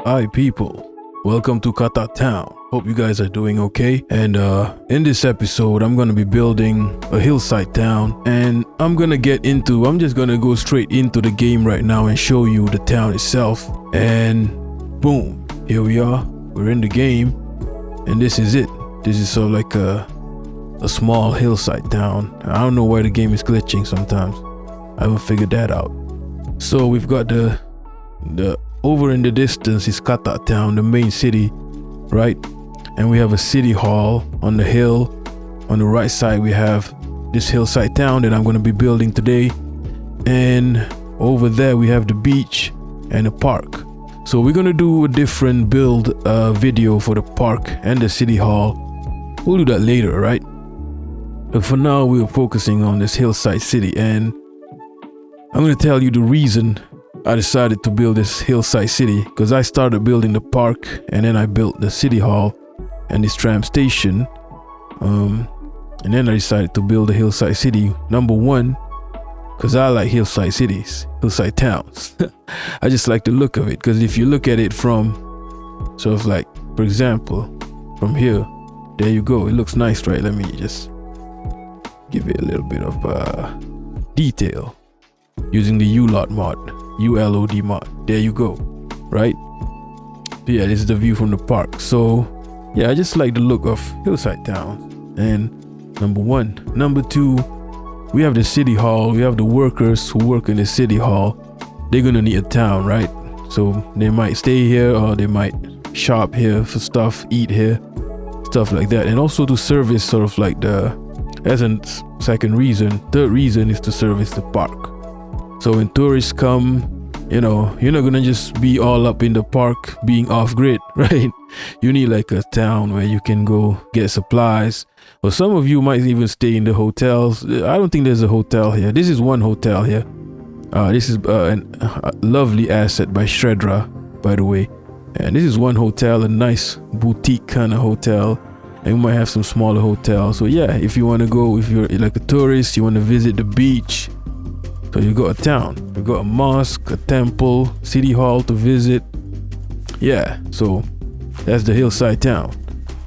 Hi people, welcome to Katak Town. Hope you guys are doing okay. And in this episode, I'm gonna be building a hillside town, and I'm just gonna go straight into the game right now and show you the town itself. And boom, here we are. We're in the game, and this is it. This is sort of like a small hillside town. I don't know why the game is glitching sometimes. I haven't figured that out. So we've got the over in the distance is Katak Town, the main city, right? And we have a city hall on the hill. On the right side we have this hillside town that I'm going to be building today, and over there we have the beach and the park. So we're going to do a different build video for the park and the city hall. We'll do that later, right? But for now we're focusing on this hillside city, and I'm going to tell you the reason I decided to build this hillside city, because I started building the park and then I built the city hall and this tram station, and then I decided to build a hillside city. Number one, because I like hillside cities, hillside towns. I just like the look of it, because if you look at it from sort of like, for example, from here, there you go, it looks nice, right? Let me just give it a little bit of detail using the ULOD mod. There you go, right? Yeah, this is the view from the park. So yeah, I just like the look of hillside town. And number one. Number two, we have the city hall. We have the workers who work in the city hall. They're gonna need a town, right? So they might stay here, or they might shop here for stuff, eat here, stuff like that. And also to service sort of like as a second reason. Third reason is to service the park. So when tourists come, you know, you're not gonna just be all up in the park being off grid, right? You need like a town where you can go get supplies. Or some of you might even stay in the hotels. I don't think there's a hotel here. This is one hotel here. This is a lovely asset by Shredra, by the way. And this is one hotel, a nice boutique kind of hotel. And we might have some smaller hotels. So yeah, if you want to go, if you're like a tourist, you want to visit the beach. So you got a town, you got a mosque, a temple, city hall to visit. Yeah, so that's the hillside town.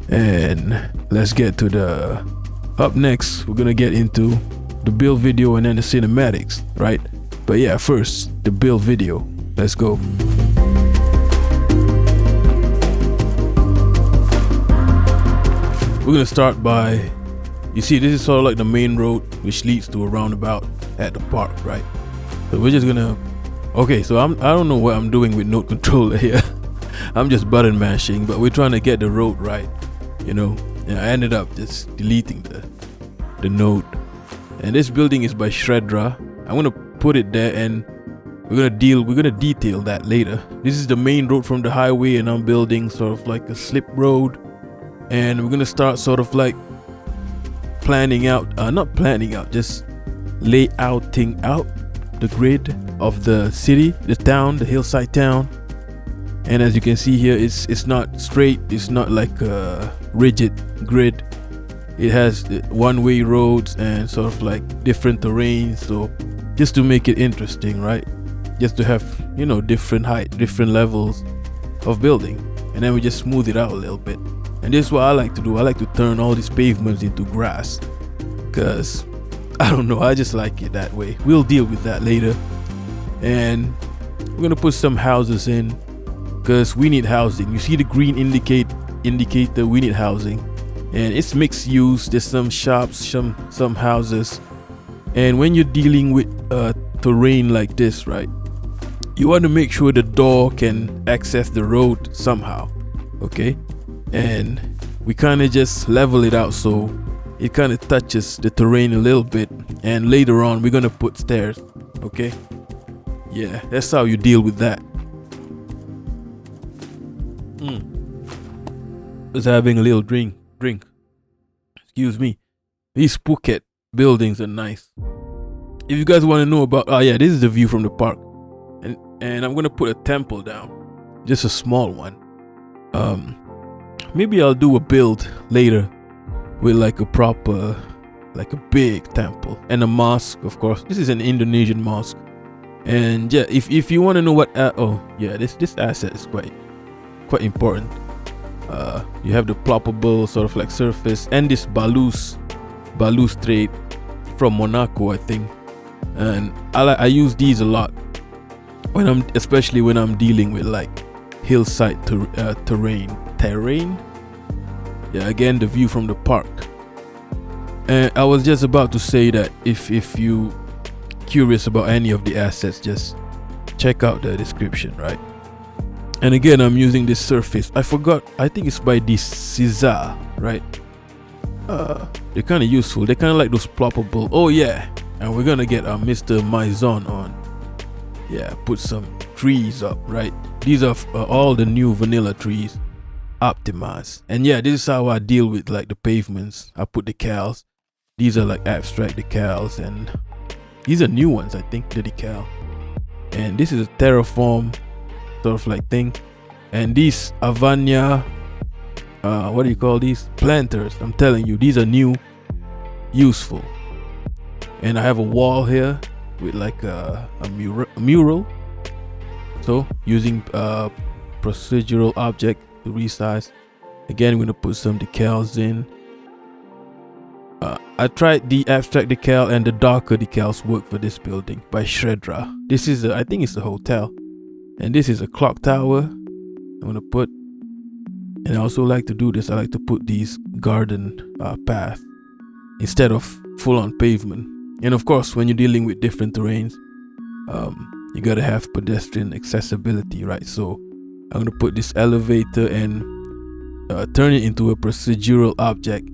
And let's get to up next, we're gonna get into the build video and then the cinematics, right? But yeah, first, the build video. Let's go. We're gonna start by, you see, this is sort of like the main road which leads to a roundabout at the park, right? So we're just gonna, okay, so I don't know what I'm doing with node controller here. I'm just button mashing, but we're trying to get the road right, you know. And I ended up just deleting the node. And this building is by Shredra. I'm gonna put it there, and we're gonna detail that later. This is the main road from the highway, and I'm building sort of like a slip road. And we're gonna start sort of like just layouting out the grid of the city, the town, the hillside town. And as you can see here, it's not straight, it's not like a rigid grid. It has one-way roads and sort of like different terrains, so just to make it interesting, right? Just to have, you know, different height, different levels of building, and then we just smooth it out a little bit. And this is what I like to do. I like to turn all these pavements into grass, because I don't know, I just like it that way. We'll deal with that later. And we're gonna put some houses in, because we need housing. You see the green indicator, we need housing. And it's mixed use. There's some shops, some houses. And when you're dealing with terrain like this, right, you want to make sure the door can access the road somehow, okay? And we kind of just level it out so it kind of touches the terrain a little bit, and later on we're gonna put stairs, okay? Yeah, that's how you deal with that. Just having a little drink. Excuse me. These Phuket buildings are nice. If you guys want to know about, yeah, this is the view from the park, and I'm gonna put a temple down, just a small one. Maybe I'll do a build later with like a proper, like a big temple and a mosque, of course. This is an Indonesian mosque. And yeah, if you want to know what, oh yeah, this asset is quite quite important. You have the ploppable sort of like surface, and this balustrade from Monaco, I think. And I use these a lot especially when I'm dealing with like hillside terrain. Yeah, again, the view from the park. And I was just about to say that if you curious about any of the assets, just check out the description, right? And again, I'm using this surface. I forgot, I think it's by this Caesar, right? They're kind of useful. They're kind of like those ploppable. Oh yeah, and we're gonna get Mr. Maison on. Yeah, put some trees up, right? These are all the new vanilla trees, optimized. And yeah, this is how I deal with like the pavements. I put decals. These are like abstract decals, and these are new ones, I think, the decal. And this is a terraform sort of like thing. And these Avania, what do you call these? Planters. I'm telling you, these are new, useful. And I have a wall here with like a mural. So using procedural object to resize. Again, I'm gonna put some decals in. I tried the abstract decal, and the darker decals work for this building by Shredra. This is I think it's a hotel, and this is a clock tower. I'm gonna put, and I also like to do this. I like to put these garden path instead of full-on pavement. And of course, when you're dealing with different terrains, you gotta have pedestrian accessibility, right? So I'm gonna put this elevator and turn it into a procedural object.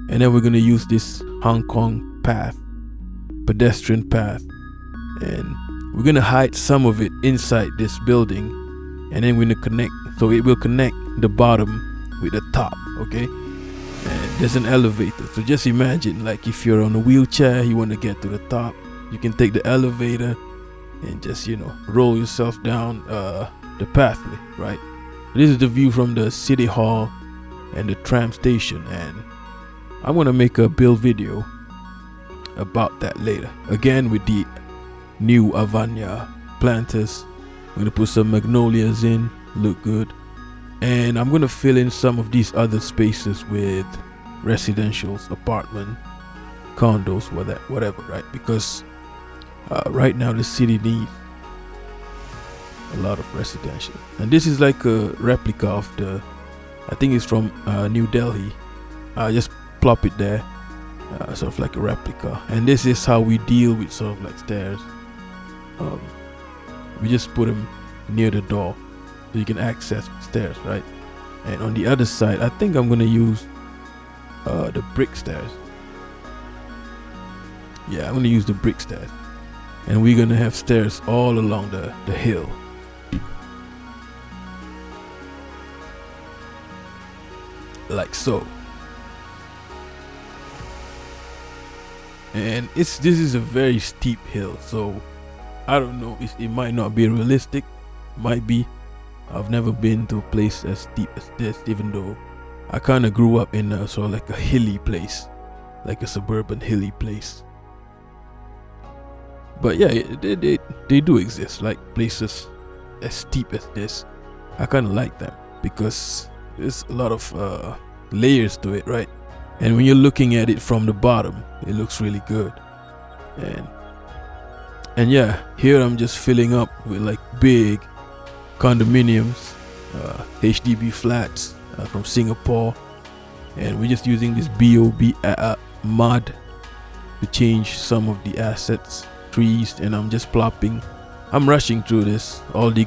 And then we're gonna use this Hong Kong path, pedestrian path, and we're gonna hide some of it inside this building, and then we're gonna connect, so it will connect the bottom with the top, okay? And there's an elevator, so just imagine like if you're on a wheelchair, you want to get to the top, you can take the elevator and just, you know, roll yourself down the pathway, right? This is the view from the city hall and the tram station, and I'm gonna make a build video about that later. Again, with the new Avania planters, I'm gonna put some magnolias in, look good. And I'm gonna fill in some of these other spaces with residentials, apartment, condos, whatever, right? Because right now the city needs a lot of residential. And this is like a replica of the, I think it's from New Delhi. I just plop it there, sort of like a replica. And this is how we deal with sort of like stairs. We just put them near the door so you can access stairs, right? And on the other side, I think I'm gonna use the brick stairs. Yeah, I'm gonna use the brick stairs, and we're gonna have stairs all along the hill. Like so. And this is a very steep hill, so I don't know, it might not be realistic, might be. I've never been to a place as steep as this, even though I kind of grew up in a sort of like a hilly place, like a suburban hilly place. But yeah, they do exist, like places as steep as this. I kind of like them because there's a lot of layers to it, right? And when you're looking at it from the bottom, it looks really good. And yeah, here I'm just filling up with like big condominiums, HDB flats from Singapore, and we're just using this BOB mod to change some of the assets, trees, and I'm just plopping. I'm rushing through this, all the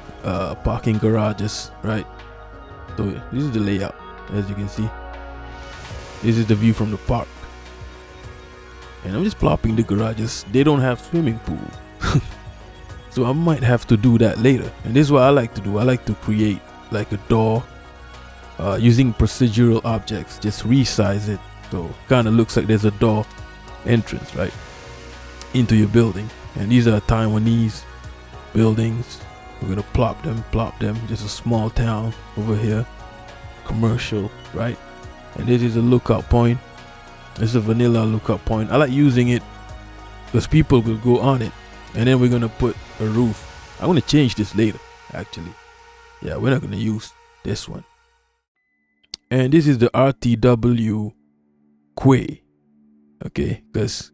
parking garages, right? So this is the layout, as you can see. This is the view from the park, and I'm just plopping the garages. They don't have swimming pool. So I might have to do that later. And this is what I like to do. I like to create like a door using procedural objects. Just resize it so it kind of looks like there's a door entrance, right, into your building. And these are Taiwanese buildings. We're gonna plop them. Just a small town over here, commercial, right? And this is a lookout point. This is a vanilla lookout point. I like using it because people will go on it. And then we're gonna put a roof. I'm gonna change this later, actually. Yeah, we're not gonna use this one. And this is the RTW quay. Okay, because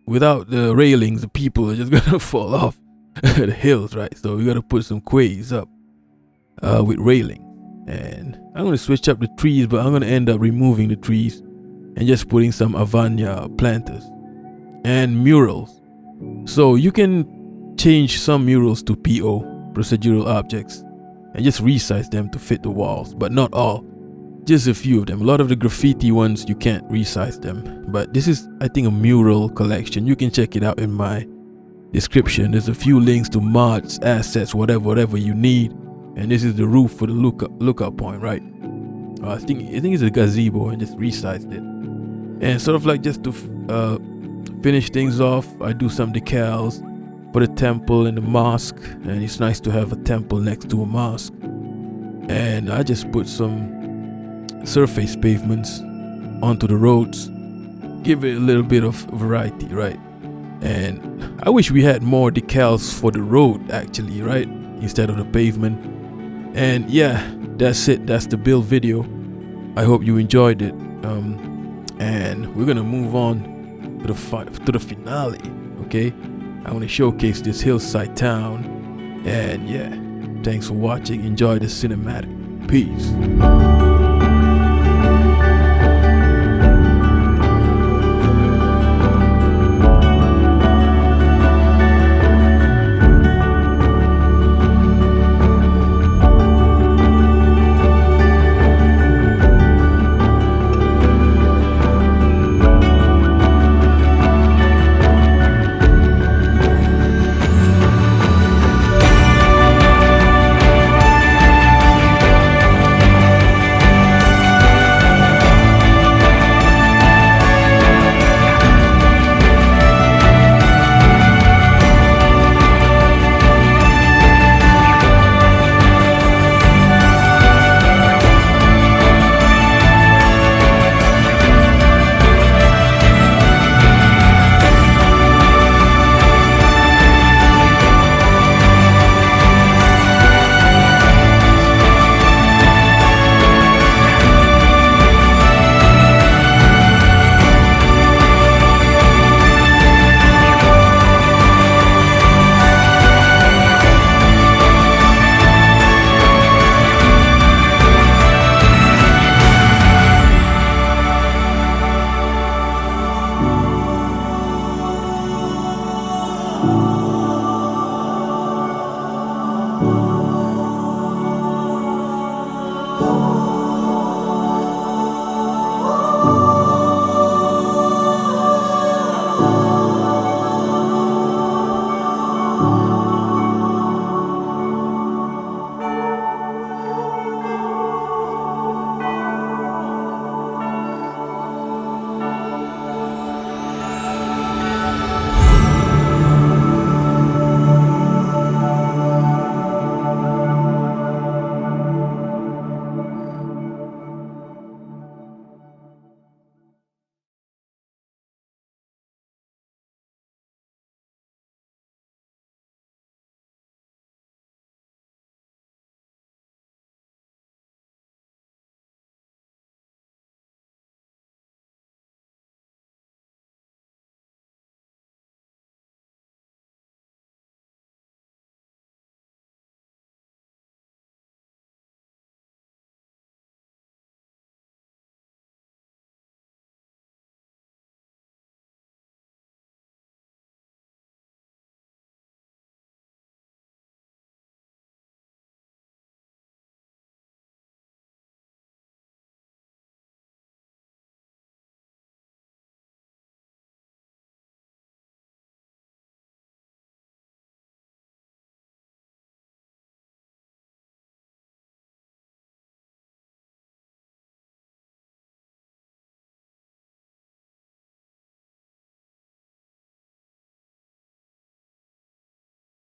without the railings, the people are just gonna fall off the hills, right? So we gotta put some quays up with railing. And I'm gonna switch up the trees, but I'm gonna end up removing the trees and just putting some Avania planters and murals. So you can change some murals to PO, procedural objects, and just resize them to fit the walls, but not all, just a few of them. A lot of the graffiti ones you can't resize them, but this is, I think, a mural collection. You can check it out in my description. There's a few links to mods, assets, whatever you need. And this is the roof for the lookout point, right? I think it's a gazebo, and just resized it. And sort of like just to finish things off, I do some decals for the temple and the mosque. And it's nice to have a temple next to a mosque. And I just put some surface pavements onto the roads, give it a little bit of variety, right? And I wish we had more decals for the road, actually, right, instead of the pavement. And yeah, that's it. That's the build video. I hope you enjoyed it. And we're gonna move on to the finale. Okay, I want to showcase this hillside town. And yeah, thanks for watching. Enjoy the cinematic. Peace.